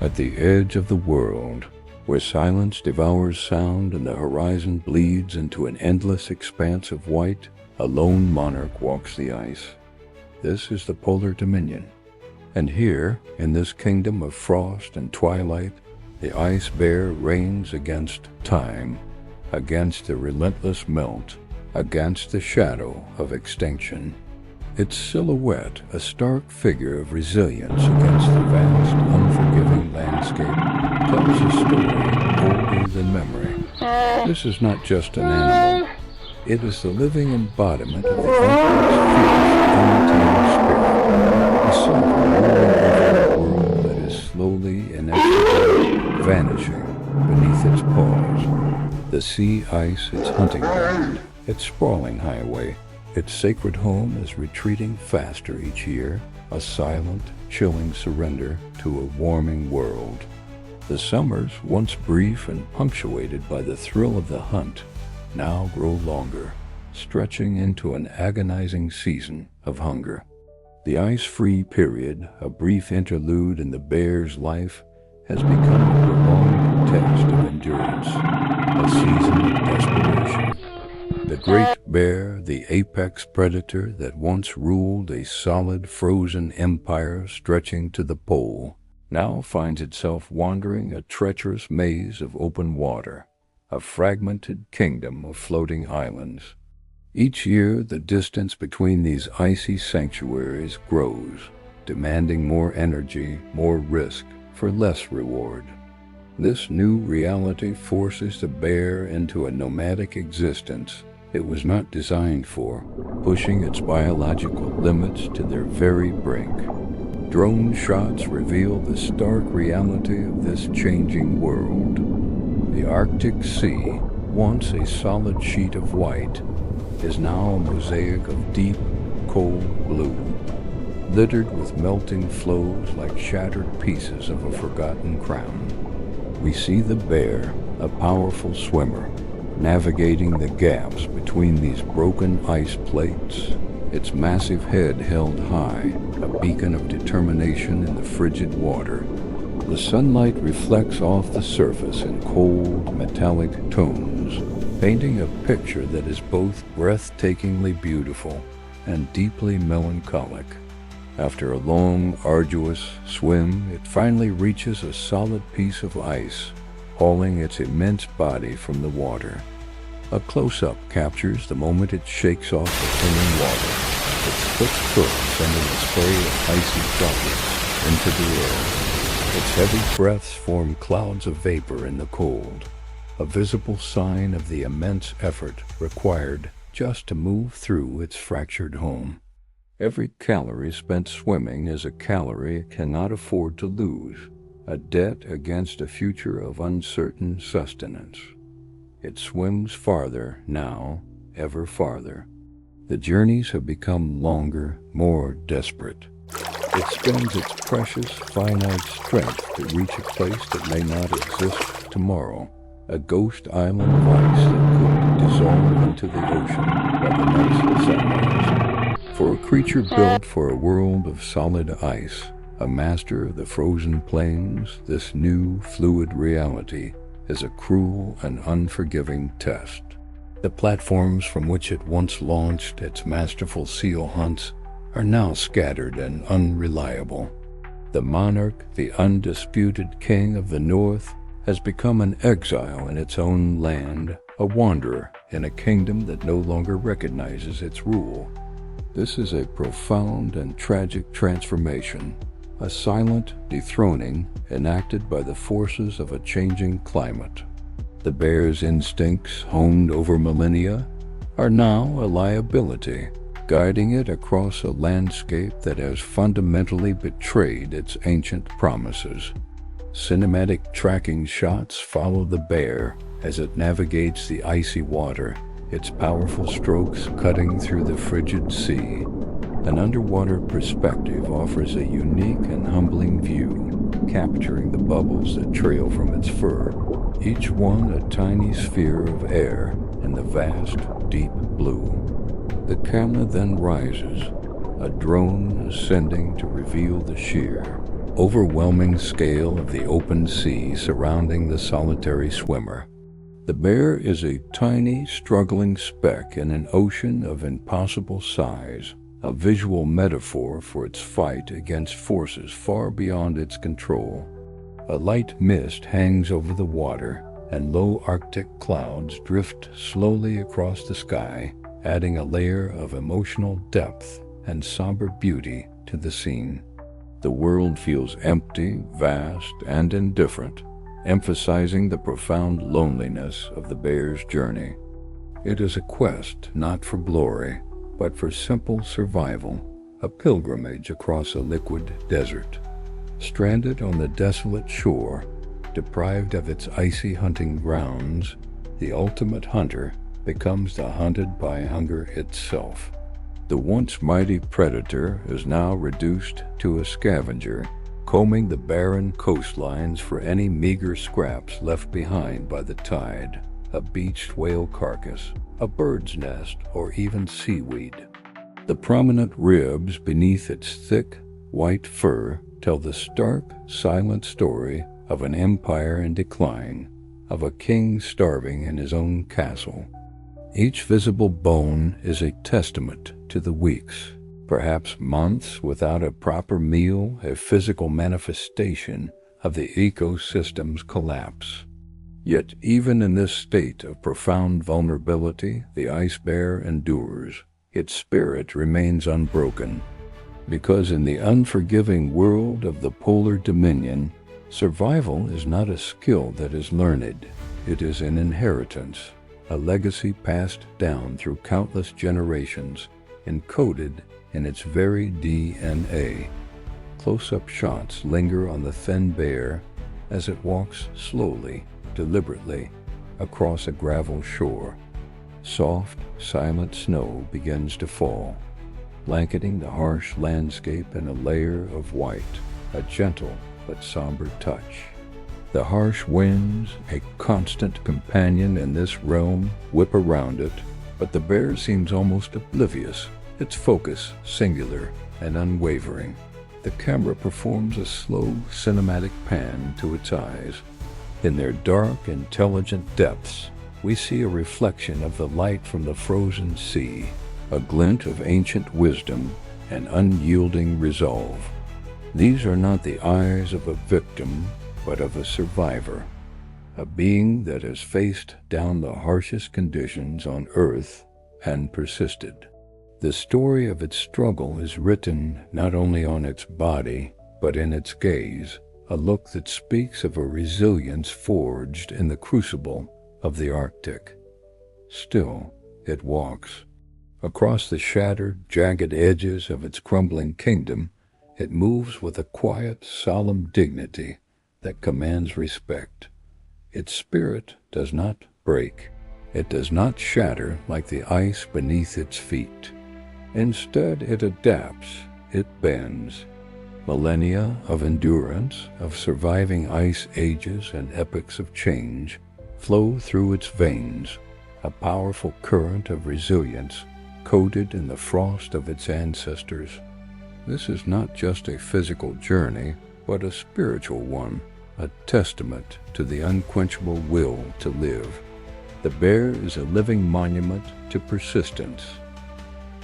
At the edge of the world, where silence devours sound and the horizon bleeds into an endless expanse of white, a lone monarch walks the ice. This is the polar dominion. And here, in this kingdom of frost and twilight, the ice bear reigns against time, against the relentless melt, against the shadow of extinction. Its silhouette, a stark figure of resilience against the vast, unforgiving landscape, tells a story older than memory. This is not just an animal. It is the living embodiment of the Emperor's fierce, untamed spirit, a sovereign ruler over a world that is slowly, inexorably vanishing beneath its paws. The sea ice, its hunting ground, its sprawling highway, its sacred home is retreating faster each year, a silent, chilling surrender to a warming world. The summers, once brief and punctuated by the thrill of the hunt, now grow longer, stretching into an agonizing season of hunger. The ice-free period, a brief interlude in the bear's life, has become a prolonged test of endurance, a season of desperation. The great bear, the apex predator that once ruled a solid frozen empire stretching to the pole, now finds itself wandering a treacherous maze of open water, a fragmented kingdom of floating islands. Each year, the distance between these icy sanctuaries grows, demanding more energy, more risk, for less reward. This new reality forces the bear into a nomadic existence it was not designed for, pushing its biological limits to their very brink. Drone shots reveal the stark reality of this changing world. The Arctic Sea, once a solid sheet of white, is now a mosaic of deep, cold blue, littered with melting floes like shattered pieces of a forgotten crown. We see the bear, a powerful swimmer, navigating the gaps between these broken ice plates, its massive head held high, a beacon of determination in the frigid water. The sunlight reflects off the surface in cold, metallic tones, painting a picture that is both breathtakingly beautiful and deeply melancholic. After a long, arduous swim, it finally reaches a solid piece of ice, hauling its immense body from the water. A close-up captures the moment it shakes off the thinning water, its foot curls sending a spray of icy droplets into the air. Its heavy breaths form clouds of vapor in the cold, a visible sign of the immense effort required just to move through its fractured home. Every calorie spent swimming is a calorie it cannot afford to lose, a debt against a future of uncertain sustenance. It swims farther now, ever farther. The journeys have become longer, more desperate. It spends its precious, finite strength to reach a place that may not exist tomorrow, a ghost island of ice that could dissolve into the ocean by the next sunrise. For a creature built for a world of solid ice, a master of the frozen plains, this new, fluid reality is a cruel and unforgiving test. The platforms from which it once launched its masterful seal hunts are now scattered and unreliable. The monarch, the undisputed king of the north, has become an exile in its own land, a wanderer in a kingdom that no longer recognizes its rule. This is a profound and tragic transformation, a silent dethroning enacted by the forces of a changing climate. The bear's instincts, honed over millennia, are now a liability, guiding it across a landscape that has fundamentally betrayed its ancient promises. Cinematic tracking shots follow the bear as it navigates the icy water, its powerful strokes cutting through the frigid sea. An underwater perspective offers a unique and humbling view, capturing the bubbles that trail from its fur, each one a tiny sphere of air in the vast, deep blue. The camera then rises, a drone ascending to reveal the sheer, overwhelming scale of the open sea surrounding the solitary swimmer. The bear is a tiny, struggling speck in an ocean of impossible size, a visual metaphor for its fight against forces far beyond its control. A light mist hangs over the water, and low Arctic clouds drift slowly across the sky, adding a layer of emotional depth and somber beauty to the scene. The world feels empty, vast, and indifferent, emphasizing the profound loneliness of the bear's journey. It is a quest not for glory, but for simple survival, a pilgrimage across a liquid desert. Stranded on the desolate shore, deprived of its icy hunting grounds, the ultimate hunter becomes the hunted by hunger itself. The once mighty predator is now reduced to a scavenger, combing the barren coastlines for any meager scraps left behind by the tide, a beached whale carcass, a bird's nest, or even seaweed. The prominent ribs beneath its thick, white fur tell the stark, silent story of an empire in decline, of a king starving in his own castle. Each visible bone is a testament to the weeks, perhaps months without a proper meal, a physical manifestation of the ecosystem's collapse. Yet even in this state of profound vulnerability, the ice bear endures. Its spirit remains unbroken, because in the unforgiving world of the polar dominion, survival is not a skill that is learned. It is an inheritance, a legacy passed down through countless generations, encoded in its very DNA. Close-up shots linger on the thin bear as it walks slowly, deliberately, across a gravel shore. Soft, silent snow begins to fall, blanketing the harsh landscape in a layer of white, a gentle but somber touch. The harsh winds, a constant companion in this realm, whip around it, but the bear seems almost oblivious, its focus singular and unwavering. The camera performs a slow cinematic pan to its eyes. In their dark, intelligent depths, we see a reflection of the light from the frozen sea, a glint of ancient wisdom and unyielding resolve. These are not the eyes of a victim, but of a survivor, a being that has faced down the harshest conditions on Earth and persisted. The story of its struggle is written not only on its body, but in its gaze, a look that speaks of a resilience forged in the crucible of the Arctic. Still, it walks. Across the shattered, jagged edges of its crumbling kingdom, it moves with a quiet, solemn dignity that commands respect. Its spirit does not break. It does not shatter like the ice beneath its feet. Instead, it adapts, it bends. Millennia of endurance, of surviving ice ages and epochs of change, flow through its veins, a powerful current of resilience coded in the frost of its ancestors. This is not just a physical journey, but a spiritual one, a testament to the unquenchable will to live. The bear is a living monument to persistence,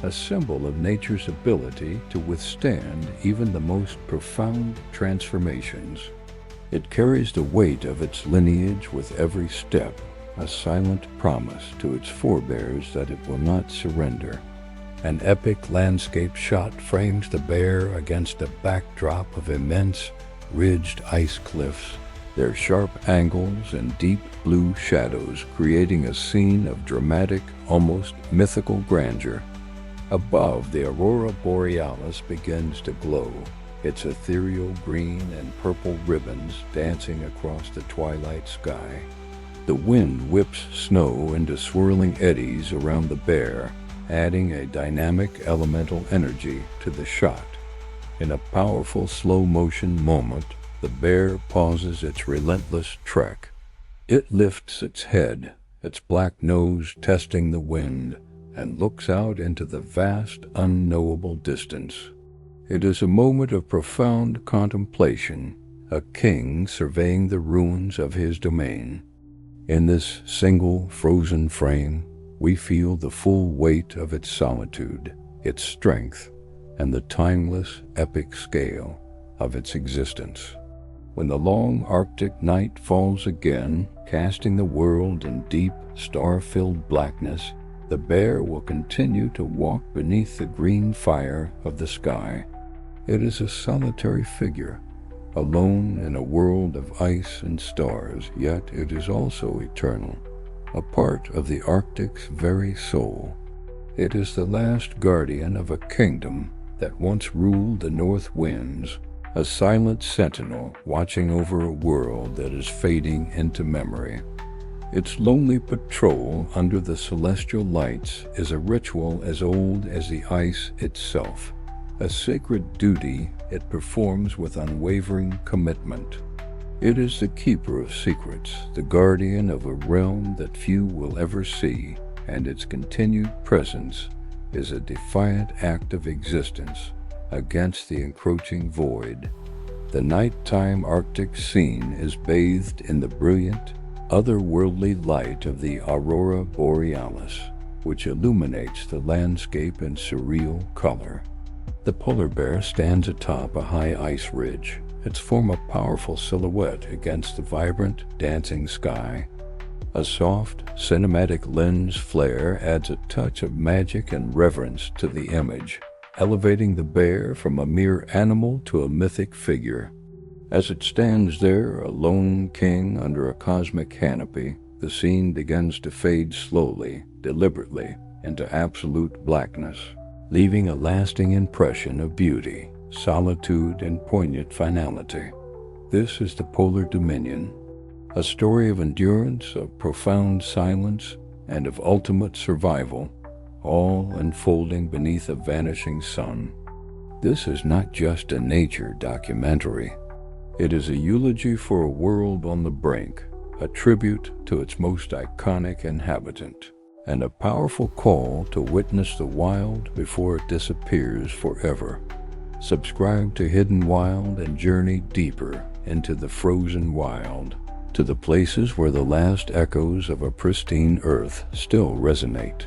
a symbol of nature's ability to withstand even the most profound transformations. It carries the weight of its lineage with every step, a silent promise to its forebears that it will not surrender. An epic landscape shot frames the bear against a backdrop of immense, ridged ice cliffs, their sharp angles and deep blue shadows creating a scene of dramatic, almost mythical grandeur. Above, the aurora borealis begins to glow, its ethereal green and purple ribbons dancing across the twilight sky. The wind whips snow into swirling eddies around the bear, adding a dynamic elemental energy to the shot. In a powerful slow-motion moment, the bear pauses its relentless trek. It lifts its head, its black nose testing the wind, and looks out into the vast, unknowable distance. It is a moment of profound contemplation, a king surveying the ruins of his domain. In this single frozen frame, we feel the full weight of its solitude, its strength, and the timeless, epic scale of its existence. When the long Arctic night falls again, casting the world in deep, star-filled blackness, the bear will continue to walk beneath the green fire of the sky. It is a solitary figure, alone in a world of ice and stars, yet it is also eternal, a part of the Arctic's very soul. It is the last guardian of a kingdom that once ruled the north winds, a silent sentinel watching over a world that is fading into memory. Its lonely patrol under the celestial lights is a ritual as old as the ice itself, a sacred duty it performs with unwavering commitment. It is the keeper of secrets, the guardian of a realm that few will ever see, and its continued presence is a defiant act of existence against the encroaching void. The nighttime Arctic scene is bathed in the brilliant, otherworldly light of the aurora borealis, which illuminates the landscape in surreal color. The polar bear stands atop a high ice ridge, its form a powerful silhouette against the vibrant, dancing sky. A soft, cinematic lens flare adds a touch of magic and reverence to the image, elevating the bear from a mere animal to a mythic figure. As it stands there, a lone king under a cosmic canopy, the scene begins to fade slowly, deliberately, into absolute blackness, leaving a lasting impression of beauty, solitude, and poignant finality. This is the Polar Dominion, a story of endurance, of profound silence, and of ultimate survival, all unfolding beneath a vanishing sun. This is not just a nature documentary. It is a eulogy for a world on the brink, a tribute to its most iconic inhabitant, and a powerful call to witness the wild before it disappears forever. Subscribe to Hidden Wild and journey deeper into the frozen wild, to the places where the last echoes of a pristine earth still resonate.